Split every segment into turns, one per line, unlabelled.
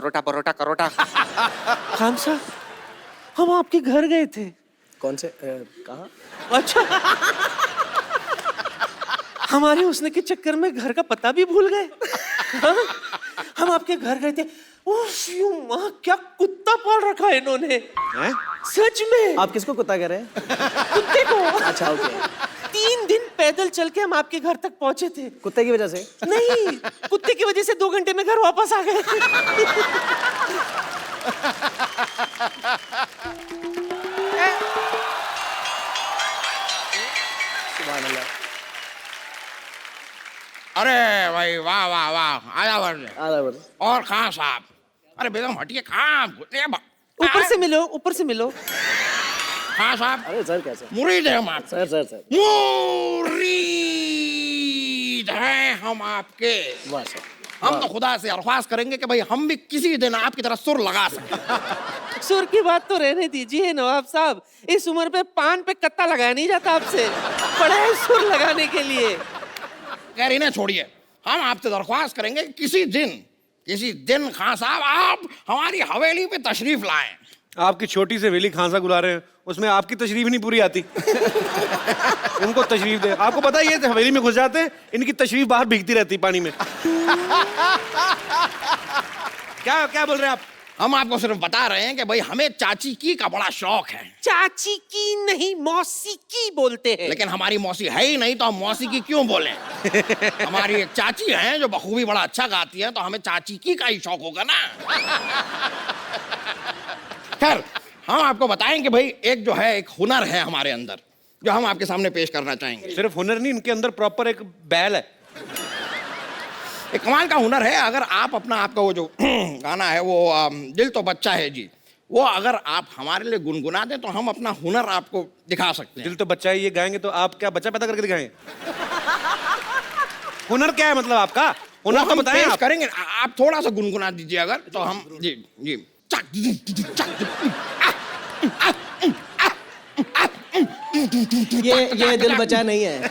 परोटा परोटा करोटा। खान साहब, हम आपके घर गए थे।
कौन से कहाँ?
अच्छा, हमारे उसने के चक्कर में घर का पता भी भूल गए। हाँ? हम आपके घर गए थे। उफ, यूं माँ, क्या कुत्ता पाल रखा है इन्होंने।
हैं?
सच में।
आप किसको कुत्ता कह रहे हैं?
कुत्ते को।
अच्छा, ओके।
3 दिन पैदल चल के हम आपके घर तक पहुंचे थे।
कुत्ते की वजह से?
नहीं, कुत्ते की वजह से 2 घंटे में घर वापस आ गए।
सुभान अल्लाह।
अरे भाई वाह वाह वाह, आया वर्ष। और कहाँ साहब? अरे बेगम हटिए, कहाँ
ऊपर से मिलो, ऊपर से मिलो।
कहाँ साहब?
अरे सर कैसे?
मुरीद है हम आप।
सर
मुरीद हैं हम आपके।
वाह सर।
हम तो खुदा से अरख्वास्त करेंगे कि भाई हम भी किसी दिन आपकी तरह सुर लगा सकें।
सुर की बात तो रहने दीजिए नवाब साहब, इस उम्र पे पान पे कत्ता लगाया नहीं जाता आपसे। पड़ा है सुर लगाने के लिए।
खैर इन्हें छोड़िए, हम आपसे दरख्वास्त करेंगे कि किसी दिन खान साहब आप हमारी हवेली पे तशरीफ लाएं।
आपकी छोटी सी हवेली खान साहब बुला रहे हैं, उसमें आपकी तशरीफ नहीं पूरी आती। उनको तशरीफ दे। आपको पता है ये हवेली में घुस जाते हैं, इनकी तशरीफ बाहर भीगती रहती पानी में। क्या क्या बोल रहे हैं आप?
हम आपको सिर्फ बता रहे हैं कि भाई हमें चाची की का बड़ा शौक है।
चाची की नहीं, मौसी की बोलते हैं।
लेकिन हमारी मौसी है ही नहीं तो हम मौसी की क्यों बोलें? हमारी एक चाची है जो बखूबी बड़ा अच्छा गाती है, तो हमें चाची की का ही शौक होगा ना। खैर हम आपको बताएं कि भाई एक जो है, एक हुनर है हमारे अंदर जो हम आपके सामने पेश करना चाहेंगे।
सिर्फ हुनर नहीं, इनके अंदर प्रॉपर एक बैल है।
एक कमाल का हुनर है। अगर आप आपका वो जो गाना है वो दिल तो बच्चा है जी, वो अगर आप हमारे लिए गुनगुना दें तो हम अपना हुनर आपको दिखा सकते हैं।
दिल तो बच्चा है, ये गाएंगे तो आप क्या बच्चा पैदा करके दिखाएंगे? हुनर क्या है मतलब आपका? हुनर तो बताएं आप।
करेंगे, आप थोड़ा सा गुनगुना दीजिए अगर, तो हम जी जी।
ये दिल बचा नहीं है।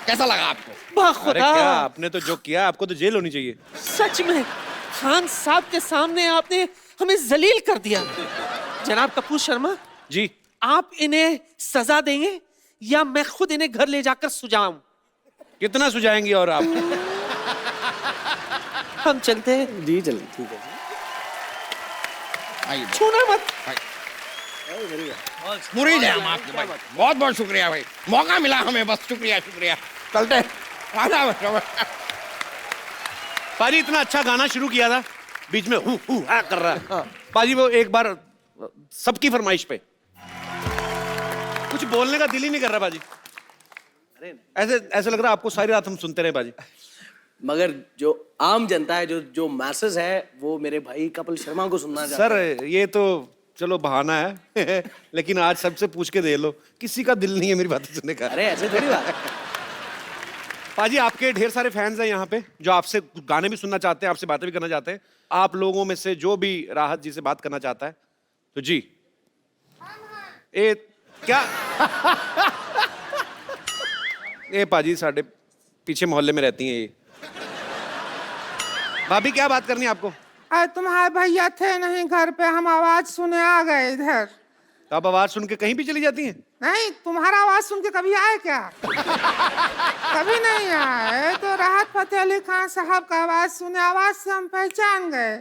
कैसा लगा आपको?
अरे
खुदा,
क्या आपने तो जो किया, आपको तो जेल होनी चाहिए।
सच में खान साहब के सामने आपने हमें जलील कर दिया। जनाब कपूर शर्मा
जी,
आप इन्हें सजा देंगे या मैं खुद इन्हें घर ले जाकर सुझाऊं?
कितना सुझाएंगे और आप?
हम चलते हैं।
जी चलिए, ठीक है।
आइए
छूना मत।
मुरीद है हम आपके भाई। बहुत बहुत शुक्रिया भाई, मौका मिला हमें, बस शुक्रिया शुक्रिया। चलते हैं।
पाजी इतना अच्छा गाना शुरू किया था, बीच में हूँ कर रहा है। पाजी वो एक बार सबकी फरमाइश पे कुछ बोलने का दिल ही नहीं कर रहा पाजी। ऐसे ऐसे लग रहा है आपको सारी रात हम सुनते रहे पाजी।
मगर जो आम जनता है, जो मैसेज है, वो मेरे भाई कपिल शर्मा को सुनना चाहता है।
सर ये तो चलो बहाना है लेकिन आज सबसे पूछ के दे लो, किसी का दिल नहीं है मेरी बातें सुनने का।
अरे ऐसे थोड़ी बात है।
पाजी आपके ढेर सारे फैंस हैं यहाँ पे जो आपसे गाने भी सुनना चाहते हैं, आपसे बातें भी करना चाहते हैं। आप लोगों में से जो भी राहत जी से बात करना चाहता है तो जी। ए क्या ए पाजी साढ़े पीछे मोहल्ले में रहती हैं ये। भाभी क्या बात करनी है आपको?
तुम्हारे भैया थे नहीं घर पे, हम आवाज सुने आ गए इधर।
तो आप आवाज सुन के कहीं भी चली जाती हैं?
नहीं, तुम्हारा आवाज सुन के कभी आए क्या? कभी नहीं आए। तो राहत फतेह अली खान साहब का आवाज सुने, आवाज से हम पहचान गए।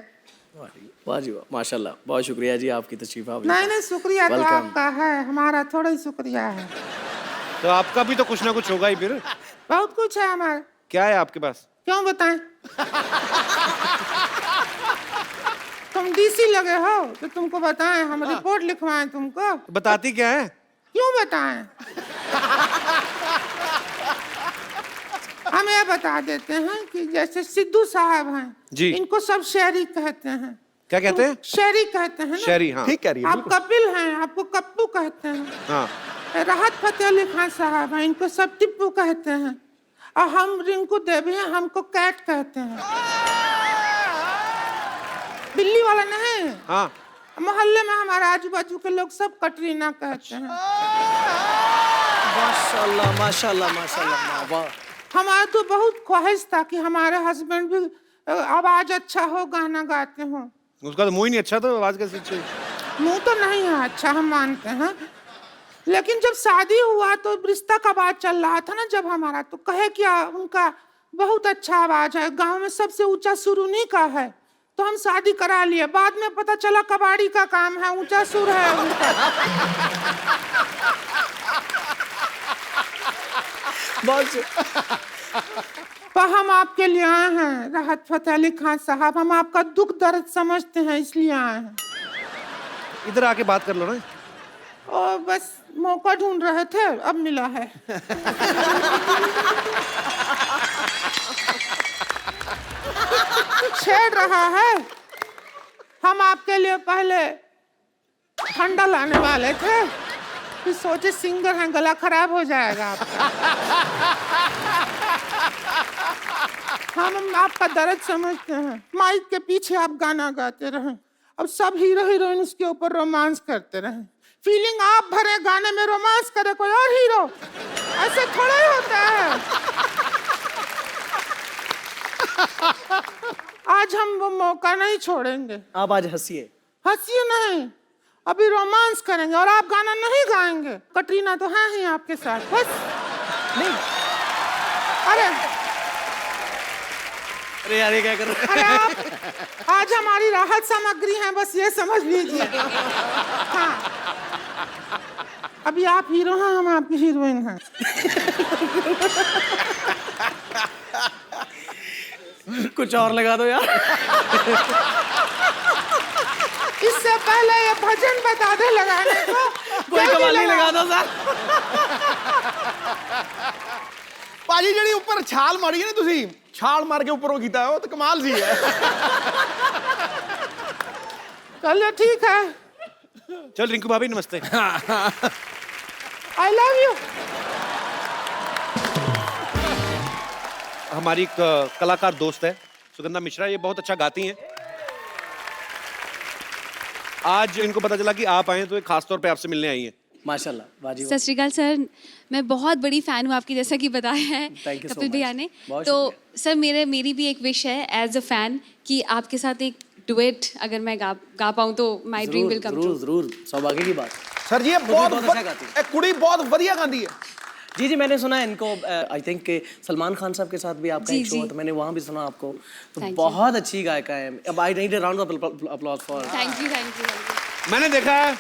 वाह जी वाह, माशाल्लाह, बहुत शुक्रिया जी आपकी तशरीफ आवरी।
नहीं शुक्रिया तो आपका है, हमारा थोड़ा ही शुक्रिया है।
तो आपका भी तो कुछ ना कुछ होगा ही फिर।
बहुत कुछ है हमारे।
क्या है आपके पास?
क्यों बताएं? तुम डीसी लगे हो तो तुमको बताएं, हम रिपोर्ट लिखवाएं तुमको?
बताती क्या है?
क्यों बताएं? हम ये बता देते हैं कि जैसे सिद्धू साहब हैं
जी,
इनको सब शेरी कहते हैं।
क्या कहते हैं?
शेरी कहते हैं ना?
शेरी, हाँ
ठीक कह रही है।
आप कपिल हैं, आपको कप्पू कहते हैं।
हाँ।
राहत फतेह अली खान साहब हैं, इनको सब टिप्पू कहते हैं। और हम रिंकू देवी हैं, हमको कैट कहते हैं। बिल्ली वाला नहीं।
हाँ।
मोहल्ले में हमारे आजू बाजू के लोग सब कटरीना कहते हैं।
माशाल्लाह माशाल्लाह माशाल्लाह, वाह।
हमारा तो बहुत ख्वाहिश था कि हमारे हस्बैंड भी आवाज अच्छा हो, गाना गाते हो।
उसका तो मुंह ही नहीं अच्छा, तो आवाज कैसी अच्छी?
मुंह तो नहीं है अच्छा, हम मानते हैं, लेकिन जब शादी हुआ तो रिश्ता का बात चल रहा था ना जब हमारा, तो कहे क्या उनका बहुत अच्छा आवाज है, गांव में सबसे ऊंचा सुर उन्हीं का है, तो हम शादी करा लिए। बाद में पता चला कबाड़ी का काम है, ऊंचा सुर है उनका। पर हम आपके लिए आए हैं राहत फतेह अली खान साहब, हम आपका दुख दर्द समझते हैं इसलिए आए हैं।
इधर आके बात कर लो ना।
और बस मौका ढूंढ रहे थे, अब मिला है। छेड़ रहा है। हम आपके लिए पहले ठंडा लाने वाले थे, फिर सोचे सिंगर हैं, गला खराब हो जाएगा आपका। हम आपका दर्द समझते हैं। माइक के पीछे आप गाना गाते रहें, अब सब हीरो हीरोइन उसके ऊपर रोमांस करते रहें। फीलिंग आप भरे गाने में, रोमांस करे कोई और हीरो, ऐसे थोड़ा ही होता है। आज हम वो मौका नहीं छोड़ेंगे।
आप आज हंसिए।
हंसिए नहीं, अभी रोमांस करेंगे और आप गाना नहीं गाएंगे। कटरीना तो है ही आपके साथ, बस
नहीं,
अरे
अरे यार ये क्या कर रहे
अरे आप आज हमारी राहत सामग्री है, बस ये समझ लीजिए। हाँ, अभी आप हीरो हैं, हम आपकी हीरोइन हैं।
कुछ और लगा दो यार।
इससे पहले ये भजन बता दे लगाने को।
कोई कवाली लगा दो सर।
ਭਾਜੀ ਜਿਹੜੀ ਉੱਪਰ ਛਾਲ ਮਾਰੀ ਹੈ ਨਾ ਤੁਸੀਂ, ਛਾਲ ਮਾਰ ਕੇ ਉੱਪਰੋਂ ਕੀਤਾ ਹੈ, ਉਹ ਤਾਂ ਕਮਾਲ ਸੀ ਹੈ।
चलो ठीक है,
चल रिंकू भाभी नमस्ते।
I love you.
हमारी एक कलाकार दोस्त है सुगंधा मिश्रा, ये बहुत अच्छा गाती हैं। आज इनको पता चला कि आप आए, तो ये खास तौर पे आपसे मिलने आई हैं।
माशाल्लाह, वाजी
सत श्री अकाल सर, मैं बहुत बड़ी फ़ैन हूँ आपकी, जैसा कि बताया है
Thank you so
Kapil
much.
भैया ने।
बहुत
तो सर मेरी भी एक विश है एज अ फ़ैन कि आपके साथ एक डुएट अगर मैं गा पाऊँ तो my dream will come true.
जरूर जरूर, सौभाग्य की बात।
ਸਰ ਜੀ ਇਹ
बहुत
ਬਹੁਤ
अच्छा गाती है।
ਇਹ ਕੁੜੀ ਬਹੁਤ ਵਧੀਆ ਗਾਉਂਦੀ ਹੈ।
जी जी, मैंने सुना है इनको, आई थिंक के सलमान खान साहब के साथ भी आपका
जी,
एक शो
जी।
है, तो मैंने वहाँ भी सुना आपको, तो
Thank you.
बहुत अच्छी गायिका है। अब I need a round of applause for.
Thank you thank you.
मैंने देखा है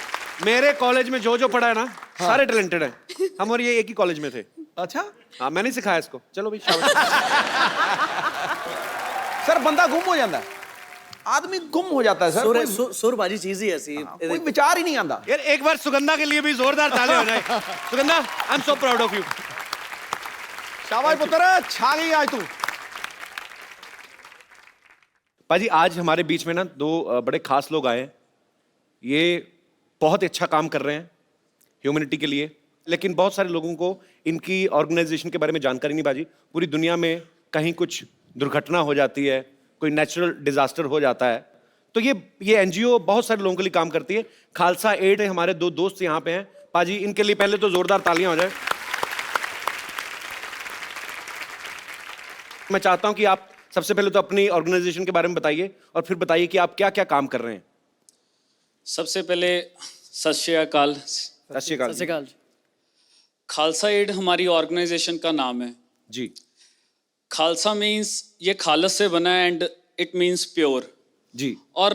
मेरे कॉलेज में जो पढ़ा है ना, सारे टैलेंटेड हैं। हम और ये एक ही कॉलेज में थे।
अच्छा
हाँ, मैंने सिखाया इसको। चलो भाई शाबाश।
सर बंदा गुम हो जाता है, आदमी गुम हो जाता है सर, कोई
सुरबाजी चीज ही ऐसी।
कोई विचार ही नहीं आता।
यार एक बार सुगंधा के लिए भी जोरदार ताली हो जाए। Sugandha, I am so proud of you.
शाबाश पुत्र, छा गई आज तू।
पाजी आज हमारे बीच में ना दो बड़े खास लोग आए हैं। ये बहुत ही अच्छा काम कर रहे हैं ह्यूमैनिटी के लिए, लेकिन बहुत सारे लोगों को इनकी ऑर्गेनाइजेशन के बारे में जानकारी नहीं बाजी। पूरी दुनिया में कहीं कुछ दुर्घटना हो जाती है, कोई नेचुरल डिजास्टर हो जाता है, तो ये एनजीओ बहुत सारे लोगों के लिए काम करती है। खालसा एड है, हमारे दो दोस्त यहाँ पे हैं। पाजी इनके लिए पहले तो जोरदार तालियां हो जाए। मैं चाहता हूं कि आप सबसे पहले तो अपनी ऑर्गेनाइजेशन के बारे में बताइए और फिर बताइए कि आप क्या क्या काम कर रहे हैं।
सबसे पहले सत श्री अकाल।
सत श्री अकाल
सत श्री अकाल।
खालसा एड हमारी ऑर्गेनाइजेशन का नाम है
जी।
खालसा मीन्स ये खालस से बना है एंड इट मीन्स प्योर
जी।
और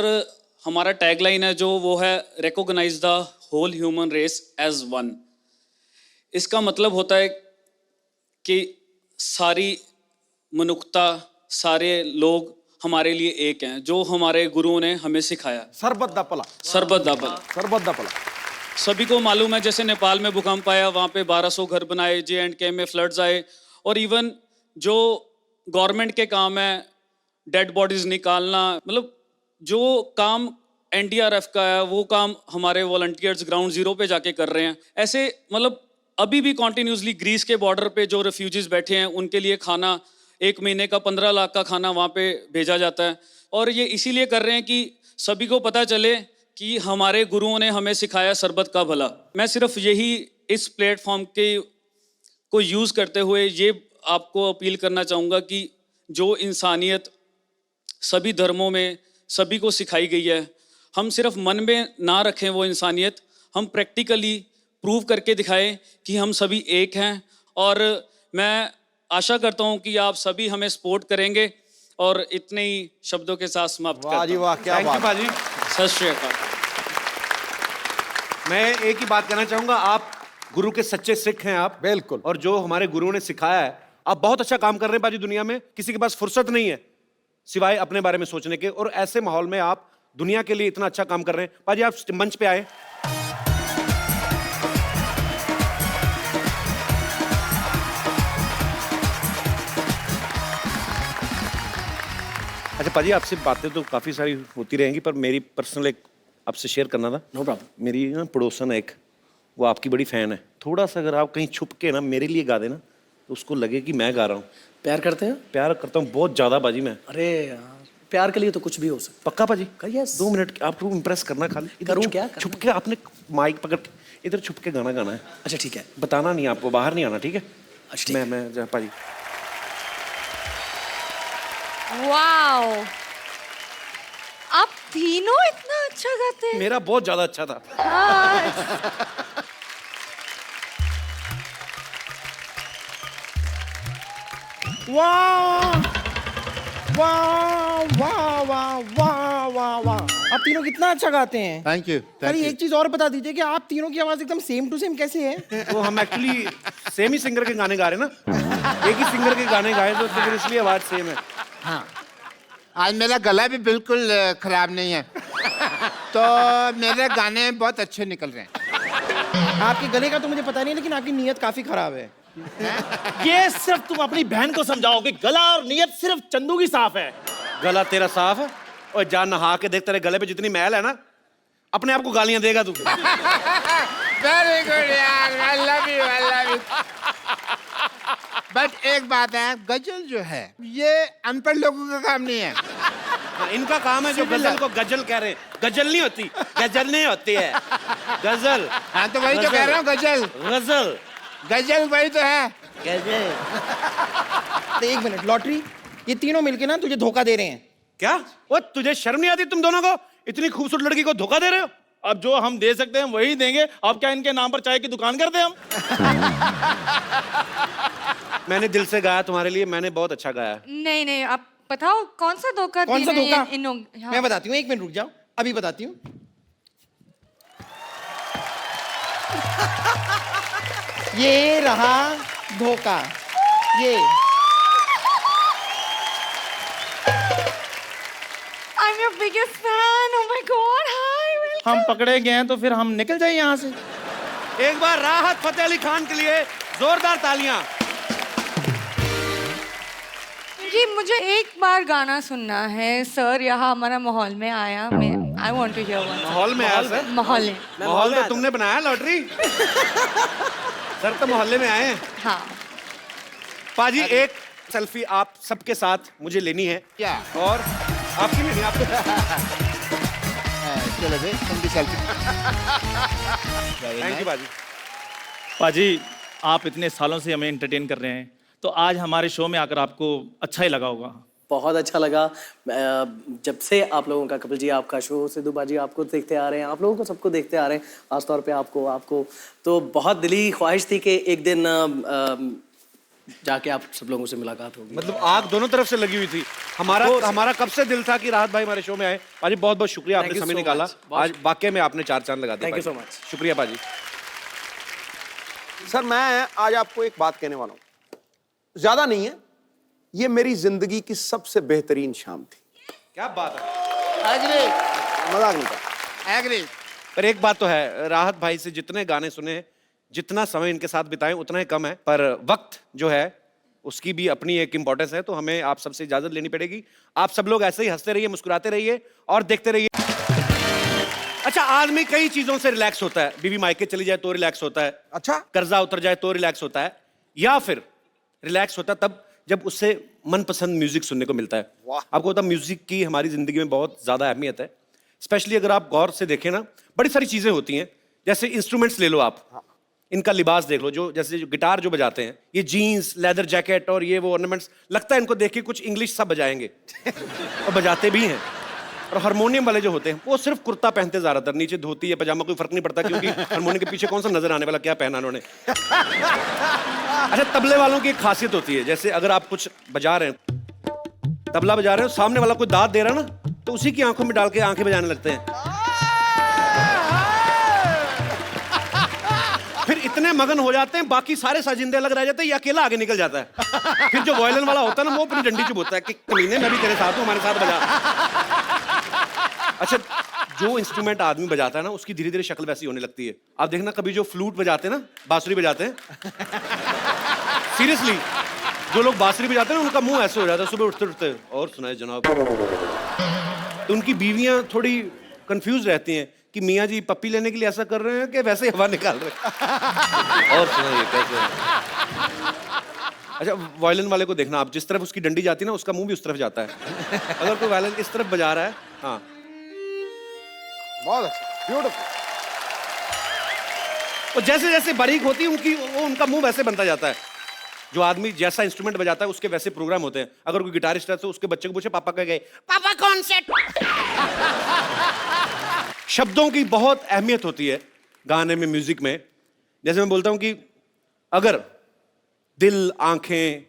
हमारा टैगलाइन है जो वो है recognise the whole human race as one. इसका मतलब होता है कि सारी मनुष्यता, सारे लोग हमारे लिए एक हैं, जो हमारे गुरुओं ने हमें सिखाया।
सरबत दा भला,
सरबत दा भला।
सरबत दा भला।
सभी को मालूम है, जैसे नेपाल में भूकंप आया, वहाँ पे 1200 घर बनाए, JNK में फ्लड्स आए, और इवन जो गवर्नमेंट के काम है डेड बॉडीज निकालना, मतलब जो काम NDRF का है वो काम हमारे वॉलंटियर्स ग्राउंड जीरो पे जाके कर रहे हैं। ऐसे मतलब अभी भी कॉन्टिन्यूसली ग्रीस के बॉर्डर पे जो रेफ्यूजीज बैठे हैं उनके लिए खाना, 1 महीने का 15 लाख का खाना वहाँ पे भेजा जाता है। और ये इसीलिए कर रहे हैं कि सभी को पता चले कि हमारे गुरुओं ने हमें सिखाया सरबत का भला। मैं सिर्फ यही इस प्लेटफॉर्म के को यूज़ करते हुए ये आपको अपील करना चाहूँगा कि जो इंसानियत सभी धर्मों में सभी को सिखाई गई है। हम सिर्फ मन में ना रखें वो इंसानियत, हम प्रैक्टिकली प्रूव करके दिखाएं कि हम सभी एक हैं। और मैं आशा करता हूं कि आप सभी हमें सपोर्ट करेंगे और इतने ही शब्दों के साथ समाप्त
वाह जी
करता
वाह, क्या
थैंक यू
बात।
पाजी।
हूं। सत श्री अकाल।
मैं एक ही बात कहना चाहूंगा, आप गुरु के सच्चे सिख हैं आप।
बिल्कुल।
और जो हमारे गुरुओं ने सिखाया है, आप बहुत अच्छा काम कर रहे हैं पाजी। दुनिया में किसी के पास फुर्सत नहीं है सिवाय अपने बारे में सोचने के, और ऐसे माहौल में आप दुनिया के लिए इतना अच्छा काम कर रहे हैं। पाजी आप मंच पे आए। अच्छा पाजी, आपसे बातें तो काफी सारी होती रहेंगी, पर मेरी पर्सनल एक आपसे शेयर करना था।
No problem.
मेरी ना पड़ोसन है एक, वो आपकी बड़ी फैन है। थोड़ा सा अगर आप कहीं छुप के ना मेरे लिए गा देना तो उसको लगे कि मैं गा रहा हूँ।
प्यार करते हैं?
प्यार करता हूँ बहुत ज्यादा बाजी मैं।
अरे यार, प्यार के लिए तो कुछ भी हो सकता
पक्का पाजी?
Yes.
2 मिनट आप इम्प्रेस करना खाली। इधर
करूँ
छुप-
क्या?
छुप के आपने माइक पकड़ के इधर छुप के गाना गाना है।
है। अच्छा ठीक है।
बताना नहीं आपको, बाहर नहीं आना, ठीक है?
अच्छा ठीक है।
मैं पाजी।
वाओ, आप तीनों इतना अच्छा गाते हैं।
मेरा बहुत ज्यादा अच्छा था।
हाँ,
वाह वाह वाह वाह वाह वाह वाह, आप तीनों कितना अच्छा गाते हैं।
थैंक यू,
अरे एक चीज और बता दीजिए कि आप तीनों की आवाज एकदम सेम टू सेम कैसे है।
तो हम एक्चुअली सेम ही सिंगर के गाने गा रहे हैं ना, एक ही सिंगर के गाने गाए तो फिर इसलिए आवाज सेम है।
हाँ, आज मेरा गला भी बिल्कुल खराब नहीं है तो मेरे गाने बहुत अच्छे निकल रहे हैं।
आपके गले का तो मुझे पता नहीं, लेकिन आपकी नीयत काफी खराब है।
ये सिर्फ तुम अपनी बहन को समझाओ कि गला और नीयत सिर्फ चंदू की साफ है।
गला तेरा साफ है और जा नहा के देख, तेरे गले पे जितनी मैल है ना, अपने आप को गालियां देगा तू।
वेरी गुड यार, आई लव यू। बट एक बात है, गजल जो है ये अनपढ़ लोगों का काम नहीं है।
हाँ, इनका काम है जो गजल को गजल कह रहे हैं। गजल नहीं होती, गजल नहीं होती है, गजल।
हाँ तो वही तो कह रहा हूँ, गजल
गजल
गजल वही तो है।
गजल।
तो एक मिनट, लॉटरी, ये तीनों मिलके ना तुझे धोखा दे रहे हैं।
क्या वो तुझे शर्म नहीं आती तुम दोनों को? इतनी खूबसूरत लड़की को धोखा दे रहे हो?
अब जो हम दे सकते हैं वही देंगे। अब क्या इनके नाम पर चाय की दुकान कर दें हम?
मैंने दिल से गाया तुम्हारे लिए, मैंने बहुत अच्छा गाया।
नहीं नहीं, आप बताओ कौन सा धोखा
कौन सा
दे रहे हैं
धोखा?
हाँ।
मैं बताती हूँ, एक मिनट रुक जाओ, अभी बताती हूँ। ये रहा धोखा, ये।
I'm your biggest fan. Oh my God. Hi. welcome.
हम पकड़े गए हैं तो फिर हम निकल जाए यहाँ से।
एक बार राहत फतेह अली खान के लिए जोरदार तालियां।
जी मुझे एक बार गाना सुनना है सर, यहाँ हमारा माहौल में आया। मैं I want to hear one.
माहौल में आया सर?
माहौल में।
माहौल तो तुमने बनाया लॉटरी। सर तो मोहल्ले में आए हैं।
हाँ।
पाजी एक सेल्फी आप सबके साथ मुझे लेनी है।
क्या?
और आपकी लेनी है आपको।
चलो भाई, तुम भी सेल्फी।
थैंक यू पाजी।
पाजी, आप इतने सालों से हमें एंटरटेन कर रहे हैं, तो आज हमारे शो में आकर आपको अच्छा ही लगा होगा।
बहुत अच्छा लगा। जब से आप लोगों का, कपिल जी आपका शो, सिद्धू बाजी आपको देखते आ रहे हैं, आप लोगों को सबको देखते आ रहे हैं, खासतौर पे आपको तो बहुत दिली ख्वाहिश थी कि एक दिन जाके आप सब लोगों से मुलाकात होगी।
मतलब आग दोनों तरफ से लगी हुई थी। हमारा कब से दिल था कि राहत भाई हमारे शो में आए। पाजी बहुत बहुत शुक्रिया,
Thank
आपने
you
समय
so
निकाला।
much.
आज वाकई में आपने 4 चांद लगा दिए।
Thank you
पाजी।
so much.
शुक्रिया पाजी।
सर मैं आज आपको एक बात कहने वाला हूं, ज्यादा नहीं है, ये मेरी जिंदगी की सबसे बेहतरीन शाम थी।
क्या बात है।
एग्री, मजाक नहीं कर।
एग्री।
पर एक बात तो है, राहत भाई से जितने गाने सुने, जितना समय इनके साथ बिताएं उतना ही कम है। पर वक्त जो है उसकी भी अपनी एक इंपॉर्टेंस है, तो हमें आप सबसे इजाजत लेनी पड़ेगी। आप सब लोग ऐसे ही हंसते रहिए, मुस्कुराते रहिए और देखते रहिए। अच्छा, आदमी कई चीजों से रिलैक्स होता है। बीवी मायके चली जाए तो रिलैक्स होता है।
अच्छा,
कर्जा उतर जाए तो रिलैक्स होता है, या फिर रिलैक्स होता है तब जब उससे मनपसंद म्यूजिक सुनने को मिलता है। आपको पता, म्यूजिक की हमारी जिंदगी में बहुत ज्यादा अहमियत है। स्पेशली अगर आप गौर से देखें ना, बड़ी सारी चीजें होती हैं। जैसे इंस्ट्रूमेंट्स ले लो आप, इनका लिबास देख लो, जो जैसे जो गिटार जो बजाते हैं, ये जीन्स, लेदर जैकेट और ये वो ऑर्नामेंट्स, लगता है इनको देख के कुछ इंग्लिश सब बजाएंगे और बजाते भी हैं। और हारमोनियम वाले जो होते हैं वो सिर्फ कुर्ता पहनते ज्यादातर, नीचे धोती या पजामा, कोई फर्क नहीं पड़ता क्योंकि हारमोनियम के पीछे कौन सा नजर आने वाला क्या पहना उन्होंने। अच्छा, तबले वालों की एक खासियत होती है, जैसे अगर आप कुछ बजा रहे हैं, तबला बजा रहे हो, सामने वाला कोई दाद दे रहा है ना, तो उसी की आंखों में डाल के आंखें बजाने लगते हैं। फिर इतने मगन हो जाते हैं, बाकी सारे साजिंदे अलग रह जाते हैं, ये अकेला आगे निकल जाता है। फिर जो वायलिन वाला होता है ना, वो अपनी डंडी चुभोता है कि कमीने, मैं भी तेरे साथ हूं, हमारे साथ बजा। अच्छा, जो इंस्ट्रूमेंट आदमी बजाता है ना, उसकी धीरे धीरे शक्ल वैसी होने लगती है। आप देखना, कभी जो फ्लूट बजाते हैं ना, बांसुरी बजाते हैं, सीरियसली जो लोग बांसुरी बजाते हैं ना, उनका मुंह ऐसे हो जाता है सुबह उठते उठते, और सुनाए जनाब। तो उनकी बीवियां थोड़ी कंफ्यूज रहती हैं कि मियाँ जी पप्पी लेने के लिए ऐसा कर रहे हैं कि वैसे हवा निकाल रहे हैं। और सुनाइए कैसे। अच्छा, वायलिन वाले को देखना आप, जिस तरफ उसकी डंडी जाती है ना, उसका मुंह भी उस तरफ जाता है। अगर कोई वायलिन इस तरफ बजा रहा है, हाँ,
बहुत अच्छा, ब्यूटीफुल।
और जैसे जैसे बारीक होती है उनका मुंह वैसे बनता जाता है। जो आदमी जैसा इंस्ट्रूमेंट बजाता है उसके वैसे प्रोग्राम होते हैं। अगर कोई गिटारिस्ट है तो उसके बच्चे को पूछे पापा कह गए, पापा कौन से। शब्दों की बहुत अहमियत होती है गाने में, म्यूजिक में। जैसे मैं बोलता हूं कि अगर दिल, आंखें,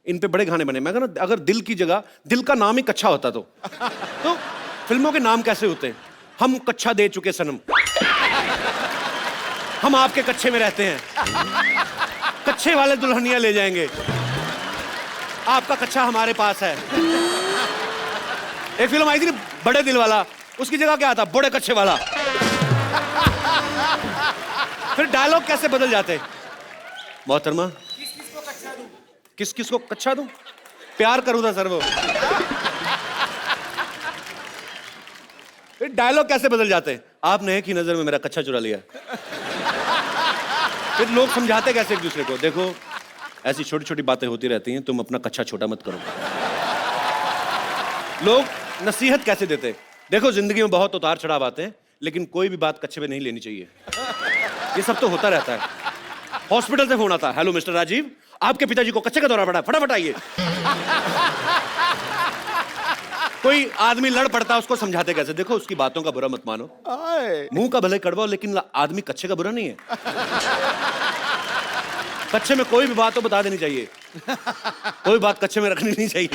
इन पे बड़े गाने बने, मैं कहना अगर दिल की जगह दिल का नाम ही कच्चा होता तो फिल्मों के नाम कैसे होते? हम कच्चा दे चुके सनम, हम आपके कच्चे में रहते हैं, कच्चे वाले दुल्हनिया ले जाएंगे, आपका कच्चा हमारे पास है। एक फिल्म आई थी बड़े दिल वाला, उसकी जगह क्या आता? बड़े कच्चे वाला। फिर डायलॉग कैसे बदल जाते? मोहतरमा, किस किस को कच्चा दूं? प्यार करूं था सर वो। फिर डायलॉग कैसे बदल जाते? आपने एक ही नजर में मेरा कच्चा चुरा लिया। फिर लोग समझाते कैसे एक दूसरे को, देखो ऐसी छोटी छोटी बातें होती रहती हैं, तुम अपना कच्चा छोटा मत करो। लोग नसीहत कैसे देते? देखो जिंदगी में बहुत उतार चढ़ाव आते हैं, लेकिन कोई भी बात कच्चे में नहीं लेनी चाहिए। ये सब तो होता रहता है। हॉस्पिटल से फोन आता, हेलो मिस्टर राजीव, आपके पिताजी को कच्चे का दौरा पड़ा, फटाफट आइए। कोई आदमी लड़ पड़ता है, उसको समझाते कैसे? देखो उसकी बातों का बुरा मत मानो, मुंह का भले कड़वा, लेकिन आदमी कच्चे का बुरा नहीं है। कच्चे में कोई भी बात तो बता देनी चाहिए, कोई बात कच्चे में रखनी नहीं चाहिए।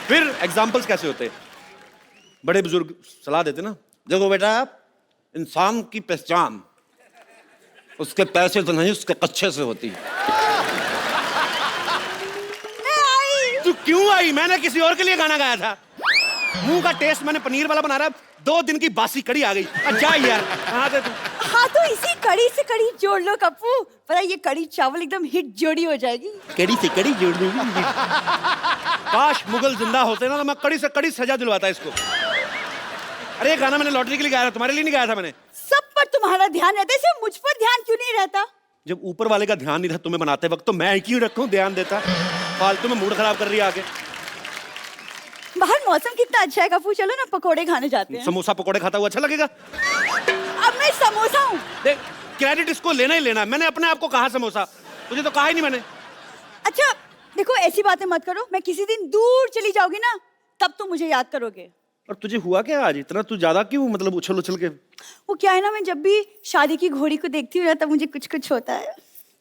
फिर एग्जाम्पल्स कैसे होते? बड़े बुजुर्ग सलाह देते ना, देखो बेटा, इंसान की पहचान उसके पैसे से नहीं, उसके कच्चे से होती है। तू क्यों आई? मैंने किसी और के लिए गाना गाया था। मुंह का टेस्ट मैंने पनीर वाला बना रहा, 2 दिन की बासी कड़ी आ गई। जा यार, कहाँ थे तुम?
हाँ, तो इसी कड़ी से कड़ी जोड़ लो कप्पू, पता ये कड़ी चावल एकदम हिट जोड़ी हो जाएगी।
कड़ी से कड़ी जोड़ दूंगी। काश मुगल जिंदा होते ना, तो मैं कड़ी से कड़ी सजा दिलवाता इसको। अरे ये गाना मैंने लॉटरी के लिए गाया था, तुम्हारे लिए नहीं गाया था मैंने।
सब पर तुम्हारा ध्यान रहता है, सिर्फ मुझ पर ध्यान क्यों नहीं रहता?
जब ऊपर वाले का ध्यान नहीं था तुम्हें बनाते वक्त, तो मैं क्यों रखूं ध्यान देता? फालतू में मूड खराब कर रही है आगे।
बाहर मौसम कितना अच्छा है कप्पू, चलो ना पकोड़े खाने जाते हैं।
समोसा पकोड़े खाता हुआ अच्छा लगेगा?
अब मैं समोसा हूँ।
देख, क्रेडिट इसको लेना ही लेना। मैंने अपने आप को कहा समोसा, तुझे तो कहा ही नहीं मैंने।
अच्छा देखो, ऐसी बातें मत करो, मैं किसी दिन दूर चली जाऊंगी ना, तब तो मुझे याद करोगे।
और तुझे हुआ क्या आज इतना? तू ज्यादा क्यों मतलब उछल उछल के?
वो क्या है ना, मैं जब भी शादी की घोड़ी को देखती हूँ ना, तब मुझे कुछ कुछ होता है।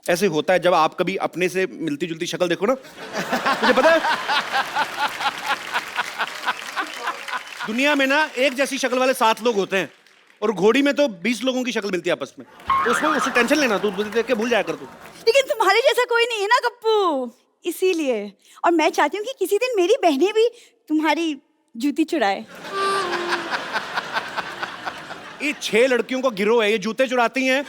ऐसे होता है जब आप कभी अपने से मिलती जुलती शक्ल देखो ना। मुझे पता है दुनिया में ना एक जैसी शक्ल वाले 7 लोग होते हैं, और घोड़ी में तो 20 लोगों की शक्ल मिलती है आपस में। तो उससे टेंशन लेना, तू देख के भूल जाया कर तू।
लेकिन तुम्हारे जैसा कोई नहीं है ना कप्पू, इसीलिए। और मैं चाहती हूँ कि किसी दिन मेरी बहनें भी तुम्हारी जूती चुराए।
ये 6 लड़कियों का गिरोह है, ये जूते चुराती हैं,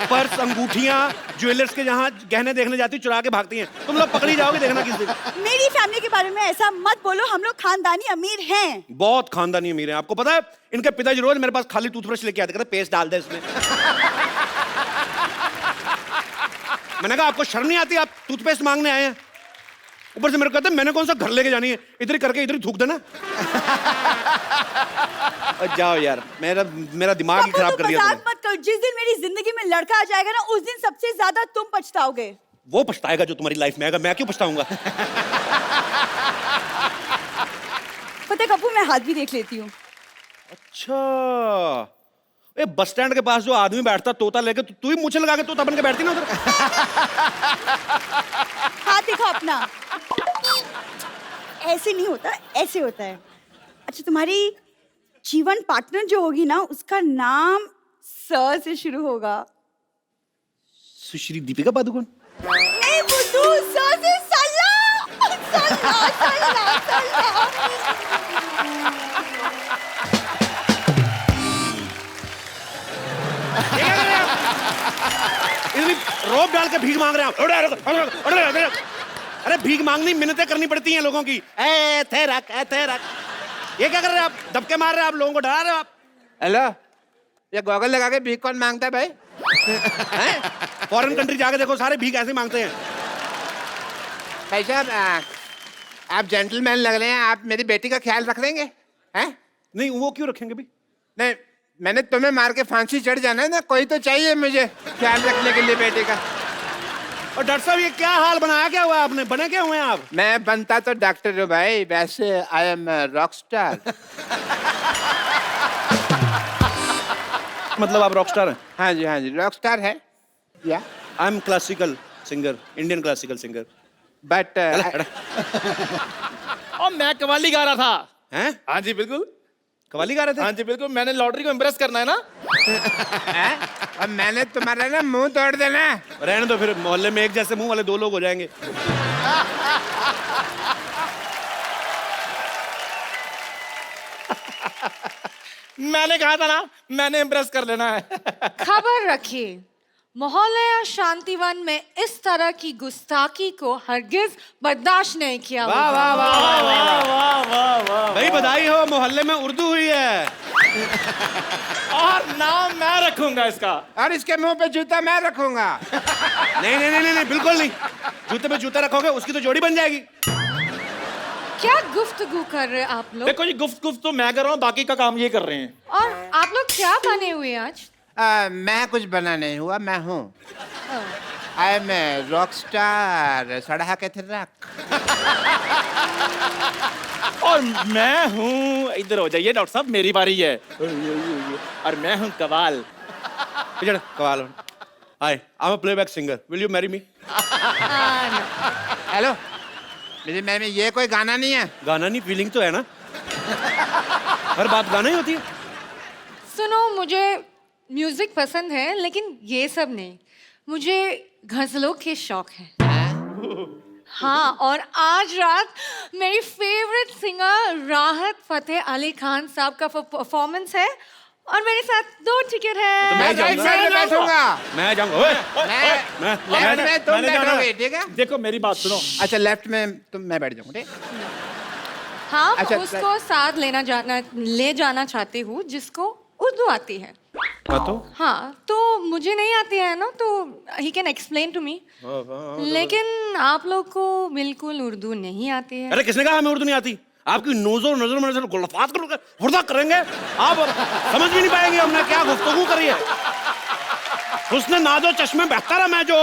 पर्स, अंगूठियां, ज्वेलर्स के जहां गहने देखने जाती चुरा के भागती हैं। तुम लोग पकड़ी जाओगे, देखना किस दिन।
मेरी फैमिली के बारे में ऐसा मत बोलो, हम लोग खानदानी अमीर हैं।
बहुत खानदानी अमीर हैं। आपको पता है इनके पिताजी रोज मेरे पास खाली टूथब्रश लेके आते, कहते पेस्ट डाल दे इसमें। मैंने कहा आपको शर्म नहीं आती? आप टूथपेस्ट मांगने आए हैं, ऊपर से मेरे को कहते मैंने कौन सा घर लेके जानी है, इधर करके इधर थूक देना। और जाओ यार, मेरा दिमाग ही
कपूर,
खराब
तुम
कर दिया
मजाक
तुमने।
मत करो। जिस दिन मेरी जिंदगी में लड़का आ जाएगा ना, उस दिन सबसे ज्यादा तुम पछताओगे।
वो पछताएगा जो तुम्हारी लाइफ में आएगा, मैं क्यों पछताऊंगा?
पता है कपूर, मैं हाथ भी देख लेती हूँ।
अच्छा, ए बस स्टैंड के पास जो आदमी बैठता तोता लेके, तू ही मुझे लगा के तोता बन के बैठती ना उधर।
हाथ दिखा अपना। ऐसे नहीं होता, ऐसे होता है। अच्छा, तुम्हारी जीवन पार्टनर जो होगी ना, उसका नाम स से शुरू होगा।
सुश्री दीपिका पादुकोण।
नहीं बुद्धू, स से सल्ला। सल्ला, सल्ला, सल्ला।
इतनी रोप डाल के भीख मांग रहे हैं आप। अरे भीख मांगनी मिन्नतें करनी पड़ती हैं लोगों की। ए थे रख, ए थे रख। ये क्या कर रहे हैं आप? धक्के मार रहे हैं आप, लोगों को डरा रहे हो आप।
हेलो, ये गॉगल लगा के भीख कौन मांगता है भाई?
फॉरेन कंट्री जाके देखो, सारे भीख ऐसे मांगते हैं।
भाई साहब, आप जेंटलमैन लग रहे हैं, आप मेरी बेटी का ख्याल रख लेंगे? हैं?
नहीं, वो क्यों रखेंगे भाई?
नहीं, मैंने तुम्हें मार के फांसी चढ़ जाना है ना, कोई तो चाहिए मुझे ख्याल रखने के लिए बेटे का।
और डॉक्टर साहब, ये क्या हाल बनाया, क्या हुआ आपने? बने क्या हुए हैं आप?
मैं बनता तो डॉक्टर हूँ भाई, वैसे आई एम रॉक स्टार।
मतलब आप रॉक स्टार हैं?
हाँ जी, हाँ जी, रॉक स्टार है। या
I am classical singer, Indian classical singer.
But
और मैं कवाली गा रहा था।
हैं?
हाँ जी बिल्कुल।
कवाली गा रहे थे?
हाँ जी बिल्कुल, मैंने लॉटरी को इम्प्रेस करना है ना।
अब मैंने तुम्हारा ना मुंह तोड़ देना है।
रहने दो, फिर मोहल्ले में एक जैसे मुंह वाले दो लोग हो जाएंगे।
मैंने कहा था ना, मैंने इम्प्रेस कर लेना है।
खबर रखिए, मोहल्ला शांतिवन में इस तरह की गुस्ताखी को हरगिज बर्दाश्त नहीं किया।
वाह वाह वाह वाह वाह वाह वाह वाह। भाई बधाई हो, मोहल्ले में उर्दू हुई है।
और नाम मैं रखूंगा इसका।
और इसके मुंह पे जूता मैं रखूंगा।
नहीं नहीं नहीं नहीं, बिल्कुल नहीं। जूते पे जूता रखोगे, उसकी तो जोड़ी बन जाएगी।
क्या गुफ्तगू कर रहे हैं आप लोग?
देखो जी, गुफ्त तो मैं कर रहा हूँ, बाकी का काम ये कर रहे हैं।
और आप लोग क्या बने हुए हैं आज?
मैं कुछ बना नहीं हुआ, मैं हूँ आई एम रॉक स्टार। सड़ा के थे रख।
और मैं हूँ, इधर हो जाइए डॉक्टर साहब, मेरी बारी है। और मैं हूँ Kawal.
Kawal. Hi, I am a playback singer, will you marry me?
Hello, मेरी मैम, ये कोई गाना नहीं है।
गाना नहीं, फीलिंग तो है ना। हर बात गाना ही होती है।
सुनो, मुझे म्यूजिक पसंद है, लेकिन ये सब नहीं। मुझे गजलों के शौक है। हाँ, और आज रात मेरी फेवरेट सिंगर राहत फतेह अली खान साहब का परफॉर्मेंस है, और मेरे साथ 2 टिकट है।
तो मैं
राइट साइड में बैठूंगा।
मैं जाऊंगा।
लेफ्ट में तुम बैठोगे, ठीक है?
देखो मेरी बात सुनो।
अच्छा, लेफ्ट में मैं बैठ जाऊंगा, ठीक?
हाँ,
अच्छा,
उसको साथ ले जाना चाहती हूँ जिसको उर्दू आती है। हाँ, तो मुझे नहीं आती है ना, तो he can explain to me. लेकिन आप लोग को बिल्कुल उर्दू नहीं आती है।
अरे किसने कहा हमें उर्दू नहीं आती? आपकी नजर नजर में नजर गुलफात करोगे, हुर्दा करेंगे आप, समझ भी नहीं पाएंगे हमने क्या गुफ्तगू करी है। उसने नाजो चश्मे बेहतर मैं जो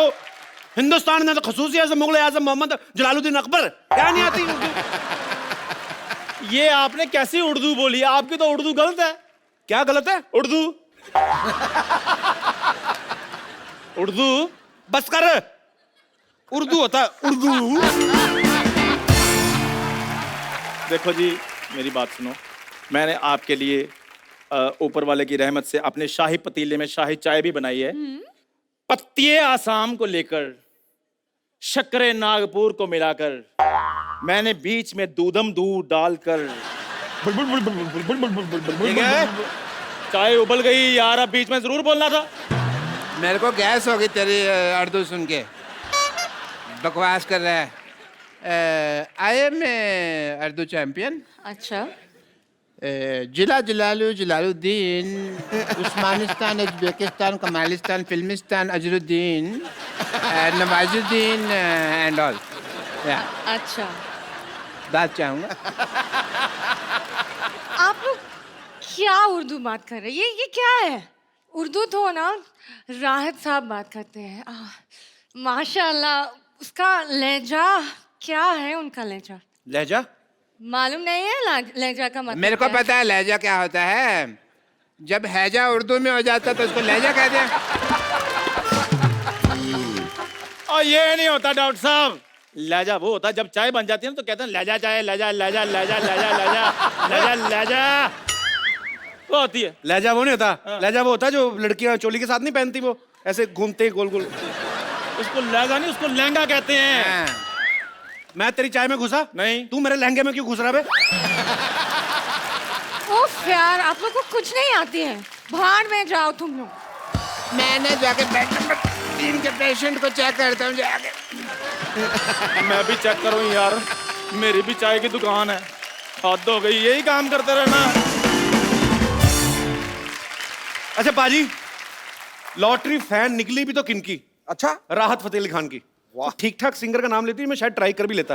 हिंदुस्तान में तो खसूसी आज़म मुगल आज़म मोहम्मद जलालुद्दीन अकबर, क्या नहीं आती उर्दू?
ये आपने कैसी उर्दू बोली? आपकी तो उर्दू गलत है।
क्या गलत है?
उर्दू उर्दू
बस कर, उर्दू होता है उर्दू।
देखो जी, मेरी बात सुनो। मैंने आपके लिए ऊपर वाले की रहमत से अपने शाही पतीले में शाही चाय भी बनाई है। पत्तिये आसाम को लेकर, शक्करे नागपुर को मिलाकर, मैंने बीच में दूधम दूध डालकर, चाय उबल गई यार, अब बीच में जरूर बोलना था।
मेरे को गैस होगी तेरी उर्दू सुन के। बकवास कर रहा है। I am Urdu champion.
अच्छा।
जिला Jalaluddin, Usmanistan, Uzbekistan, Kamalistan, Filmistan, Azharuddin, Nawazuddin and all.
अच्छा,
दाद चाहूंगा।
आप लोग क्या उर्दू बात कर रहे हैं? ये क्या है? उर्दू तो ना राहत साहब बात करते हैं। माशाल्लाह, उसका लहजा क्या है? उनका लहजा
लहजा
मालूम नहीं है? लहजा का मतलब
मेरे को
क्या है?
पता है लहजा क्या होता है। जब हैजा उर्दू में हो जाता तो उसको लहजा कहते हैं।
और ये नहीं होता डॉक्टर साहब, लहजा वो होता है जब चाय बन जाती है ना तो कहते हैं लहजा चाय, लहजा लहजा लहजा लहजा लहजा लहजा लहजा, वो होती है।
लहजा वो नहीं होता, लहजा वो होता है जो लड़कियां चोली के साथ नहीं पहनती, वो ऐसे घूमते गोल गोल।
उसको लहजा नहीं, उसको लहंगा कहते हैं।
मैं तेरी चाय में घुसा?
नहीं।
तू मेरे लहंगे में क्यों घुस रहा बे?
उफ यार, आप लोग को कुछ नहीं आती है। भाड़ में जाओ तुम लोग।
मैंने जाके बेड नंबर 3 के पेशेंट को चेक करता हूँ जाके।
मैं भी चेक करूँ यार, मेरी भी चाय की दुकान है। हद हो गई, यही काम करते रहना।
अच्छा पाजी, लॉटरी फैन निकली भी तो किनकी?
अच्छा,
राहत फतेह अली खान की। ठीक ठाक सिंगर का नाम लेती, मैं शायद ट्राई कर भी लेता।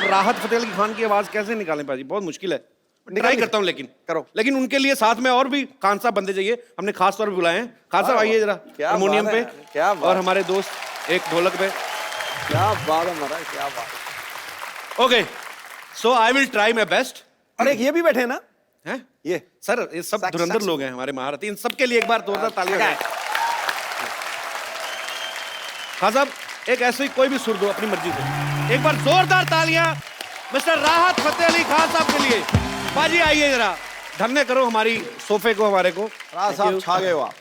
राहत फतेह अली खान की आवाज कैसे निकालें पाजी, बहुत मुश्किल है। ट्राई करता हूँ लेकिन
करो।
लेकिन उनके लिए साथ में और भी खान साहब बंदे चाहिए, हमने खास तौर पे बुलाए हैं। खान साहब आइए जरा हारमोनियम पे,
क्या बात
और हमारे दोस्त एक ढोलक पे।
क्या बात है महाराज, क्या बात।
Okay, so I will try my best.
और एक ये भी बैठे ना,
हैं
ये
सर, ये सब धुरंधर लोग हैं हमारे महारथी। इन सबके लिए एक बार जोरदार तालियां। खान साहब एक ऐसे ही कोई भी सुर दो अपनी मर्जी से, एक बार जोरदार तालियां मिस्टर राहत फतेह अली खान साहब के लिए। बाजी आइए जरा, धन्य करो हमारी सोफे को, हमारे को।
राज साहब छा गए हो आप।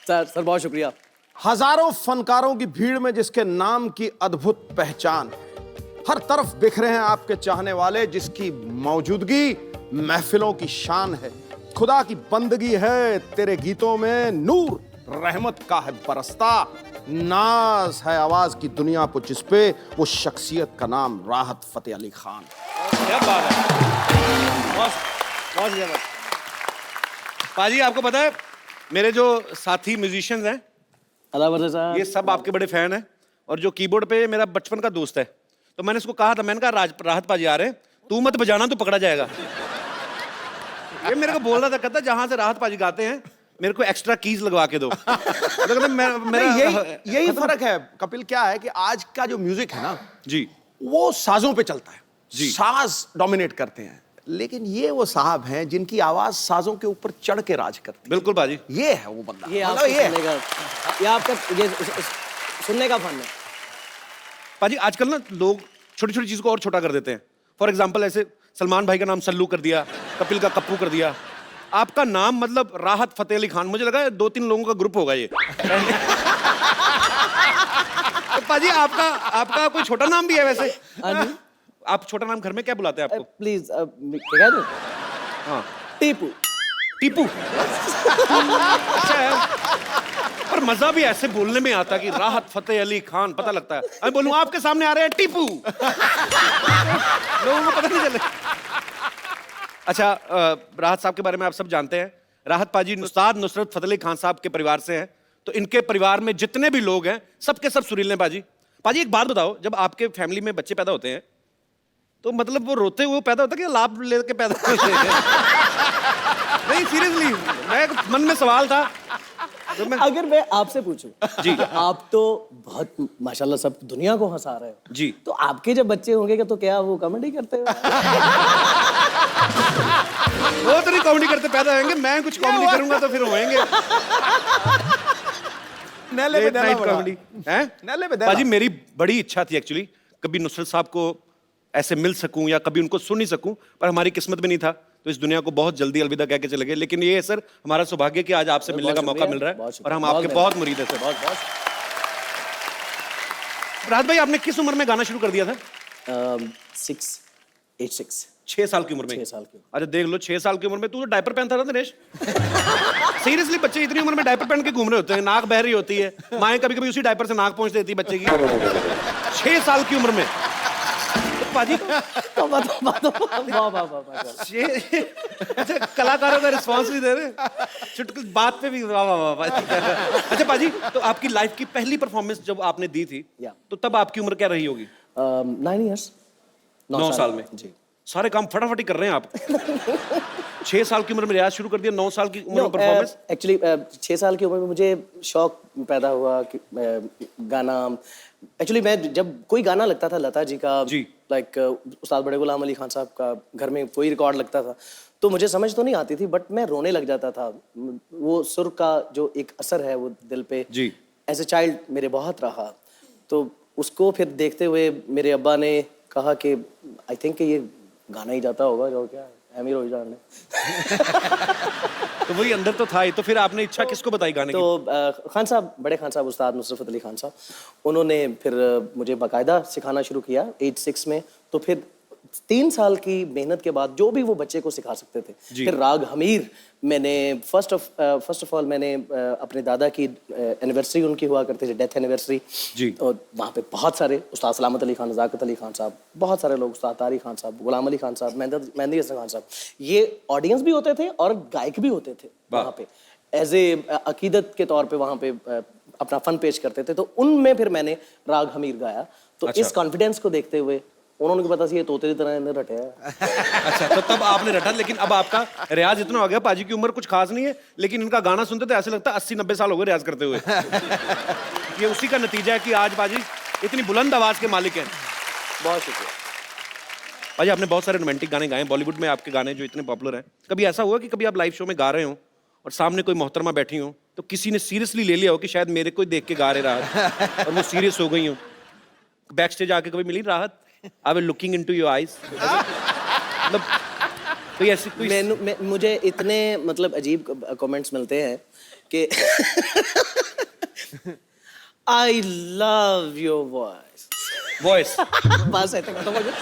सर बहुत शुक्रिया।
हजारों फनकारों की भीड़ में जिसके नाम की अद्भुत पहचान, हर तरफ बिखरे हैं आपके चाहने वाले, जिसकी मौजूदगी महफिलों की शान है। खुदा की बंदगी है तेरे गीतों में, नूर रहमत का है बरसता, नाज है आवाज की दुनिया को जिसपे, वो शख्सियत का नाम राहत फतेह अली खान।
क्या बात है, बहुत ज्यादा। पाजी आपको पता है मेरे जो साथी म्यूजिशियंस हैं, ये सब आपके बड़े फैन हैं। और जो कीबोर्ड पे मेरा बचपन का दोस्त है, तो मैंने उसको कहा था, मैंने कहा राहत पाजी आ रहे हैं, तू मत बजाना, तू पकड़ा जाएगा। ये मेरे को बोल रहा था, कहता जहां से राहत पाजी गाते हैं मेरे को एक्स्ट्रा कीज लगवा के दो।
यही फर्क है कपिल, क्या है कि आज का जो म्यूजिक है ना
जी,
वो साजों पे चलता है
जी,
साज डोमिनेट करते हैं, लेकिन ये वो साहब हैं जिनकी आवाज साजों के ऊपर चढ़ के राज करती है।
बिल्कुल बाजी,
ये है वो बंदा,
ये
मतलब ये
आपका ये सुनने का फन है।
पाजी आजकल ना लोग छोटी छोटी चीज को और छोटा कर देते हैं। फॉर एग्जाम्पल ऐसे सलमान भाई का नाम सल्लू कर दिया, कपिल का कप्पू कर दिया, आपका नाम मतलब राहत फतेह अली खान, मुझे लगा 2-3 लोगों का ग्रुप होगा ये। तो पाजी आपका कोई छोटा नाम भी है वैसे? आप छोटा नाम घर में क्या बुलाते हैं आपको?
प्लीज क्या कहते?
हाँ,
टीपू।
टीपू। अच्छा है, पर मजा भी ऐसे बोलने में आता कि राहत फतेह अली खान, पता लगता है। मैं बोलूं आपके सामने आ रहे हैं टीपू, लोगों को पता नहीं चले। अच्छा, राहत साहब के बारे में आप सब जानते हैं। राहत पाजी उस्ताद नुसरत फतेह अली खान साहब के परिवार से हैं, तो इनके परिवार में जितने भी लोग हैं सबके सब सुरीले पाजी। पाजी एक बात बताओ, जब आपके फैमिली में बच्चे पैदा होते हैं तो मतलब वो रोते हुए पैदा होता है कि लाभ लेके पैदा होते हैं? नहीं सीरियसली, मैं मन में सवाल था। तो
अगर मैं आपसे पूछूं
जी,
आप तो बहुत माशाल्लाह सब दुनिया को हंसा रहे हो
जी,
तो आपके जब बच्चे होंगे तो क्या वो कॉमेडी करते हो?
वो तो नहीं कॉमेडी करते पैदा होंगे, मैं कुछ कॉमेडी करूंगा तो फिर होएंगे। कॉमेडी है पाजी। मेरी बड़ी इच्छा थी एक्चुअली, कभी नुसरत साहब को ऐसे मिल सकूं या कभी उनको सुन नहीं सकूं, पर हमारी किस्मत में नहीं था, तो इस दुनिया को बहुत जल्दी अलविदा कह के चले गए। लेकिन ये है सर हमारा सौभाग्य कि आज आपसे मिलने का मौका मिल रहा है और हम आपके बहुत मुरीद हैं सर। राहत भाई आपने किस उम्र में गाना शुरू कर दिया था? 6 साल की उम्र में।
6 साल की।
अच्छा देख लो, 6 साल की उम्र में तू तो डायपर पहनता था दिनेश। सीरियसली बच्चे इतनी उम्र में डायपर पहन के घूम रहे होते हैं, नाक बह रही होती है, माएं कभी कभी उसी डायपर से नाक पहुंच देती है बच्चे की। 6 साल की उम्र में पाजी अच्छा कलाकारों का रिस्पांस भी दे रहे, चुटकुल बात पे भी वाह वाह वाह। अच्छा पाजी, तो आपकी लाइफ की पहली परफॉर्मेंस जब आपने दी थी तो तब आपकी उम्र क्या रही होगी?
9 इयर्स।
9 साल में जी। सारे काम फटाफट कर रहे हैं आप। 6 साल की उम्र में रियाज शुरू कर दिया, 9 साल की उम्र में परफॉर्मेंस।
एक्चुअली 6 साल की उम्र में मुझे शौक पैदा हुआ कि गाना। एक्चुअली मैं जब कोई गाना लगता था लता जी का, लाइक उस्ताद बड़े गुलाम अली खान साहब का, घर में कोई रिकॉर्ड लगता था तो मुझे समझ तो नहीं आती थी, बट मैं रोने लग जाता था। वो सुर का जो एक असर है वो दिल पे एज ए चाइल्ड मेरे बहुत रहा। तो उसको फिर देखते हुए मेरे अब्बा ने कहा कि आई थिंक ये गाना ही जाता होगा, जो क्या अमीर हो जाने।
तो वही अंदर तो था ही। तो फिर आपने इच्छा किसको बताई गाने की?
तो खान साहब, बड़े खान साहब, उस्ताद नुसरत अली खान साहब, उन्होंने फिर मुझे बाकायदा सिखाना शुरू किया एज 6 में। तो फिर 3 साल की मेहनत के बाद जो भी वो बच्चे को सिखा सकते थे, फिर राग हमीर मैंने फर्स्ट ऑफ ऑल मैंने अपने दादा की एनिवर्सरी उनकी हुआ करती थी, डेथ एनिवर्सरी जी, और वहाँ पे बहुत सारे उस्ताद सलामत अली खान, नज़ाकत अली खान साहब, बहुत सारे लोग, उस्ताद तारी खान साहब, गुलाम अली खान साहब, मेहंदी हसन खान साहब, ये ऑडियंस भी होते थे और गायक भी होते थे वहाँ पे, एज ए अकीदत के तौर पे वहाँ पे अपना फन पेश करते थे। तो उनमें फिर मैंने राग हमीर गाया। तो इस कॉन्फिडेंस को देखते हुए उन्होंने पता सी ये तोते की तरह इन्हें रटे है।
अच्छा, तो तब आपने रटा, लेकिन अब आपका रियाज इतना हो गया, पाजी की उम्र कुछ खास नहीं है, लेकिन इनका गाना सुनते तो ऐसे लगता है 80-90 साल हो गए रियाज करते हुए। ये उसी का नतीजा है कि आज पाजी इतनी बुलंद आवाज के मालिक हैं।
बहुत शुक्रिया
पाजी। आपने बहुत सारे रोमांटिक गाने गाए बॉलीवुड में, आपके गाने जो इतने पॉपुलर हैं। कभी ऐसा हुआ कि कभी आप लाइव शो में गा रहे हो और सामने कोई मोहतरमा बैठी हो तो किसी ने सीरियसली ले लिया हो कि शायद मेरे को देख के गा रहे राहत और वो सीरियस हो गई हो? बैक स्टेज आके कभी मिली राहत? I was looking into your eyes. मतलब कोई ऐसी कोई
मुझे इतने मतलब अजीब कमेंट्स मिलते हैं कि I love your voice. बस ऐसे खत्म हो गया।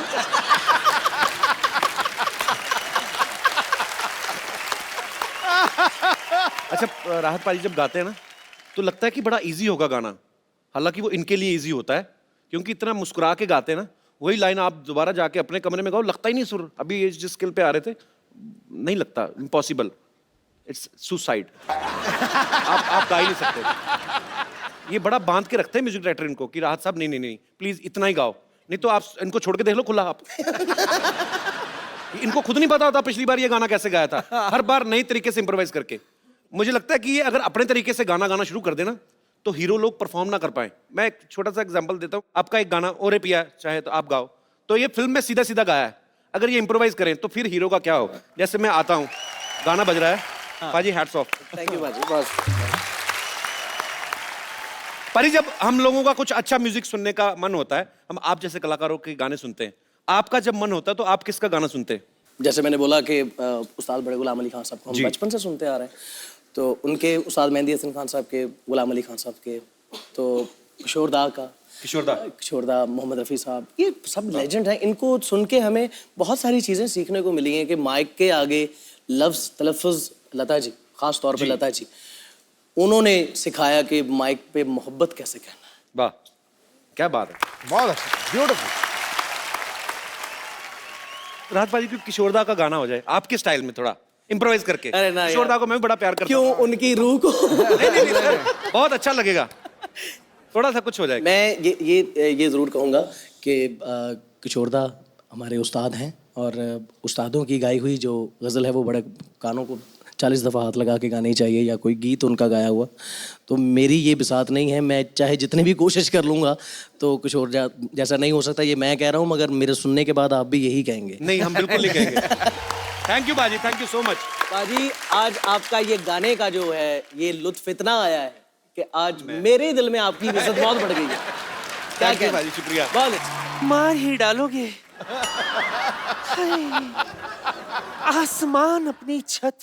अच्छा, राहत पाजी जब गाते हैं ना तो लगता है कि बड़ा इजी होगा गाना, हालांकि वो इनके लिए इजी होता है क्योंकि इतना मुस्कुरा के गाते हैं ना। वही लाइन आप दोबारा जाके अपने कमरे में गाओ, लगता ही नहीं सुर। अभी ये जिस स्किल पे आ रहे थे नहीं लगता, इम्पॉसिबल, इट्स सुसाइड। आप गा ही नहीं सकते। ये बड़ा बांध के रखते हैं म्यूजिक डायरेक्टर इनको कि राहत साहब नहीं प्लीज इतना ही गाओ, नहीं तो आप इनको छोड़ के देख लो खुला। आप इनको खुद नहीं पता होता पिछली बार ये गाना कैसे गाया था, हर बार नई तरीके से इंप्रोवाइज करके। मुझे लगता है कि ये अगर अपने तरीके से गाना शुरू कर देना तो हीरो लोग परफॉर्म ना कर पाए। मैं एक छोटा सा एग्जांपल देता हूँ। आपका एक गाना ओरे पिया चाहे तो आप गाओ, तो ये फिल्म में सीधा सीधा गाया है, अगर ये इंप्रोवाइज करें तो फिर हीरो का क्या हो? जैसे मैं आता हूँ, गाना बज रहा है, पाजी हैट्स ऑफ।
थैंक यू पाजी। बस
पाजी, जब हम लोगों का कुछ अच्छा म्यूजिक सुनने का मन होता है, हम आप जैसे कलाकारों के गाने सुनते हैं। आपका जब मन होता है तो आप किसका गाना सुनते हैं?
जैसे मैंने बोला कि उस्ताद बड़े गुलाम अली खान साहब को हम बचपन से सुनते आ रहे हैं, तो उनके उस्ताद मेहंदी हसन खान साहब के, गुलाम अली खान साहब के, तो किशोरदा, मोहम्मद रफ़ी साहब, ये सब लेजेंड हैं। इनको सुन के हमें बहुत सारी चीज़ें सीखने को मिली हैं कि माइक के आगे लफ्ज़ तलफ़ुज़, लता जी ख़ास तौर पे लता जी, उन्होंने सिखाया कि माइक पे मोहब्बत कैसे कहना है।
वाह, क्या बात है,
बहुत अच्छा, ब्यूटीफुल।
राहत पाजी, किशोरदा का गाना हो जाए आपके स्टाइल में, थोड़ा इम्प्रोवाइज करके।
अरे ना,
किशोरदा को मैं बड़ा प्यार करता हूं।
क्यों? उनकी रूह को
नहीं सर, बहुत अच्छा लगेगा, थोड़ा सा कुछ हो जाएगा।
मैं ये जरूर कहूँगा कि किशोरदा हमारे उस्ताद हैं और उस्तादों की गाई हुई जो गज़ल है वो बड़े कानों को 40 दफ़ा हाथ लगा के गानी चाहिए, या कोई गीत उनका गाया हुआ। तो मेरी ये बिसात नहीं है, मैं चाहे जितनी भी कोशिश कर लूँगा तो किशोर जैसा नहीं हो सकता, ये मैं कह रहा हूँ, मगर मेरे सुनने के बाद आप भी यही कहेंगे।
नहीं, हम बिल्कुल नहीं कहेंगे। थैंक यू बाजी, थैंक यू सो मच।
बाजी, आज आपका ये गाने का जो है ये लुत्फ इतना आया है कि आज मेरे दिल में आपकी इज्जत बहुत बढ़ गई है। क्या
क्या बाजी, शुक्रिया।
बहुत अच्छा।
मार ही डालोगे। आसमान अपनी छत,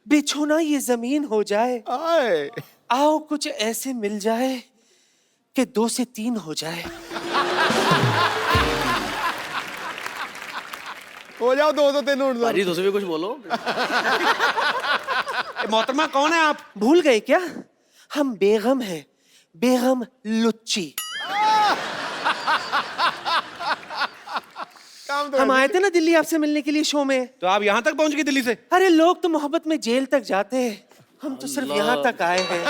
बिछोना ये जमीन हो जाए। आओ कुछ ऐसे मिल जाए कि 2 से 3 हो जाए।
हो जाओ 2 से 3 उठ जाओ।
बाजी, तुझसे भी कुछ बोलो।
मोहतरमा कौन है आप?
भूल गए क्या? हम बेगम हैं, बेगम लुच्ची। हम आए थे ना दिल्ली आपसे मिलने के लिए शो में।
तो आप यहाँ तक पहुँच गए दिल्ली से?
अरे लोग तो मोहब्बत में जेल तक जाते हैं, हम तो सिर्फ यहाँ तक आए हैं।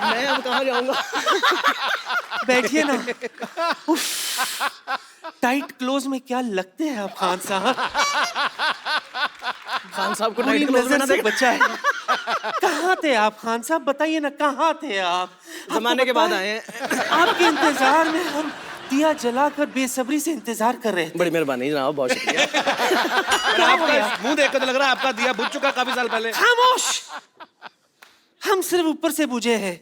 मैं अब कहाँ जाऊँगा?
बैठिए ना। टाइट क्लोज में क्या लगते हैं आप खान साहब?
खान साहब को
पूरी
टाइट क्लोज में
नजर
ना
से
देख।
बचा है। कहाँ थे आप खान साहब? बताइए ना, कहाँ थे आप?
जमाने के
आपको
बाद
पता
आए
है,
हैं।
आपके इंतजार में हम दिया जलाकर बेसब्री से इंतजार कर रहे थे।
बड़ी मेहरबानी जनाब, बहुत शुक्रिया।
पर आपका मुंह देख कर तो लग रहा है आपका दिया बुझ चुका काफी साल पहले।
खामोश! हम सिर्फ ऊपर से बुझे हैं।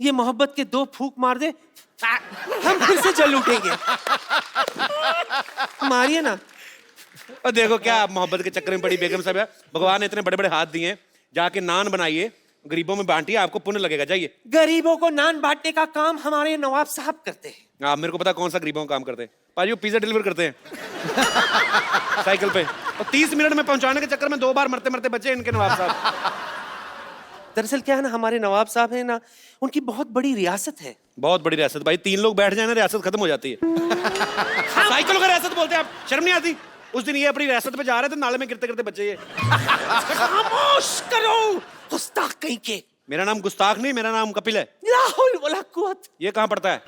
ये मोहब्बत के 2 फूंक मार दे, हम फिर से जल उठेंगे। मारिए ना।
और देखो क्या आप मोहब्बत के चक्कर में पड़ी बेगम साहब। भगवान ने इतने बड़े बड़े हाथ दिए हैं, जाके नान बनाइए, गरीबों में बांटिए, आपको पुण्य लगेगा। जाइए।
गरीबों को नान बांटने का काम हमारे नवाब साहब करते हैं।
आप मेरे को पता कौन सा गरीबों का काम करते हैं। पाजी वो पिज्जा डिलीवर करते हैं साइकिल पे, और 30 मिनट में पहुंचाने के चक्कर में 2 बार मरते मरते बचे इनके नवाब साहब।
दरअसल क्या है ना, हमारे नवाब साहब है ना, उनकी बहुत बड़ी रियासत है।
बहुत बड़ी रियासत भाई, 3 लोग बैठ जाए ना रियासत खत्म हो जाती है। साइकिलों का रियासत बोलते हैं आप, शर्म नहीं आती? उस दिन ये अपनी रियासत पे जा रहे थे, नाले में गिरते गिरते बचे ये।
खामोश करो गुस्ताख कहीं के।
मेरा नाम गुस्ताख नहीं, मेरा नाम कपिल है।
ला हौल वला कुव्वत।
ये कहाँ पड़ता है?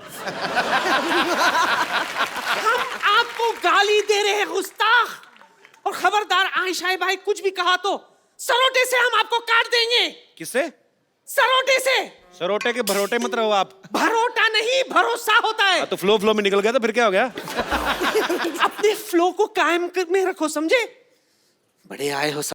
हम आपको गाली दे रहे हैं गुस्ताख, और खबरदार आयशा भाई कुछ भी कहा तो सरोटे से हम आपको काट देंगे।
किससे?
सरोटे से।
सरोटे के भरोटे मत रहो आप।
भरोटा नहीं, भरोसा होता है।
तो फ्लो में निकल गया तो फिर क्या हो गया?
अपने फ्लो को कायम में रखो, समझे? बड़े आए हो।